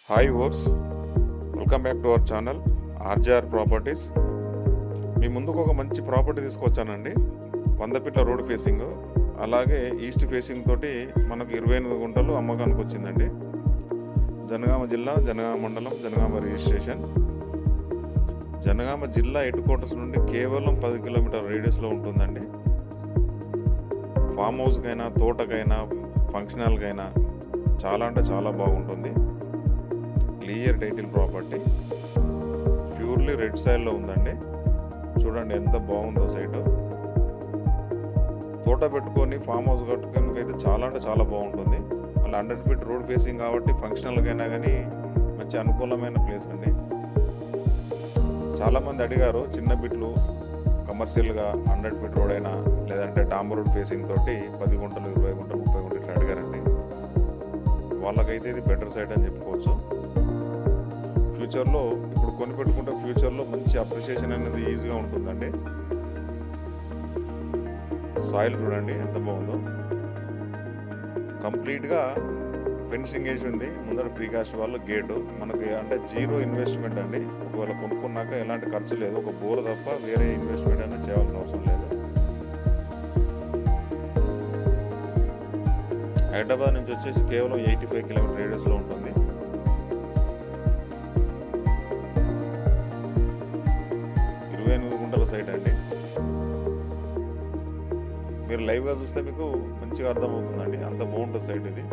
Hi ఓర్స్, welcome back to our channel RJR properties. మీ ముందుకు ఒక మంచి ప్రాపర్టీ తీసుకొచ్చానండి. 100 ఫీట్ల రోడ్ ఫేసింగ్, అలాగే ఈస్ట్ ఫేసింగ్ తోటి మనకు 28 గుంటలు అమ్మకానికి వచ్చిందండి. జనగామ జిల్లా, జనగామ మండలం, జనగామ రిజిస్ట్రేషన్. జనగామ జిల్లా హెడ్ క్వార్టర్స్ నుండి కేవలం 10 కిలోమీటర్ రేడియస్లో ఉంటుందండి. ఫామ్ హౌస్కైనా, తోటకైనా, ఫంక్షన్ హాల్కైనా చాలా అంటే చాలా బాగుంటుంది. Clear title property, purely red సైడ్లో ఉందండి. చూడండి ఎంత బాగుందో సైటు. తోట పెట్టుకొని ఫామ్ హౌస్ కట్టుకోనికి అయితే చాలా అంటే చాలా బాగుంటుంది. అలా 100 ఫీట్ రోడ్ ఫేసింగ్ కాబట్టి ఫంక్షనల్కైనా కానీ మంచి అనుకూలమైన ప్లేస్ అండి. చాలామంది అడిగారు చిన్న బిట్లు కమర్షియల్గా 100 ఫీట్ రోడ్ అయినా, లేదంటే డాంబర్ రోడ్ ఫేసింగ్ తోటి 10 గుంటలు, 20 గుంటలు, 30 గుంటలు ఇట్లా అడిగారండి. వాళ్ళకైతే ఇది బెటర్ సైట్ అని చెప్పుకోవచ్చు. ఫ్యూచర్లో ఇప్పుడు కొని పెట్టుకుంటే ఫ్యూచర్లో మంచి అప్రిషియేషన్ అనేది ఈజీగా ఉంటుందండి. సాయిల్ చూడండి ఎంత బాగుందో. కంప్లీట్గా ఫెన్సింగ్ వేసి ఉంది. ముందర ప్రీకాస్ట్ వాళ్ళు గేటు మనకి అంటే జీరో ఇన్వెస్ట్మెంట్ అండి. ఒకవేళ కొనుక్కున్నాక ఎలాంటి ఖర్చు లేదు. ఒక బోర్ తప్ప వేరే ఇన్వెస్ట్మెంట్ అనేది చేయాల్సిన అవసరం లేదు. హైదరాబాద్ నుంచి వచ్చేసి కేవలం 85 కిలోమీటర్ రేడియస్లో ఉంటుంది. సైట్ అండి. మీరు లైవ్గా చూస్తే మీకు మంచిగా అర్థమవుతుందండి. అంత బాగుంటుంది సైట్ ఇది.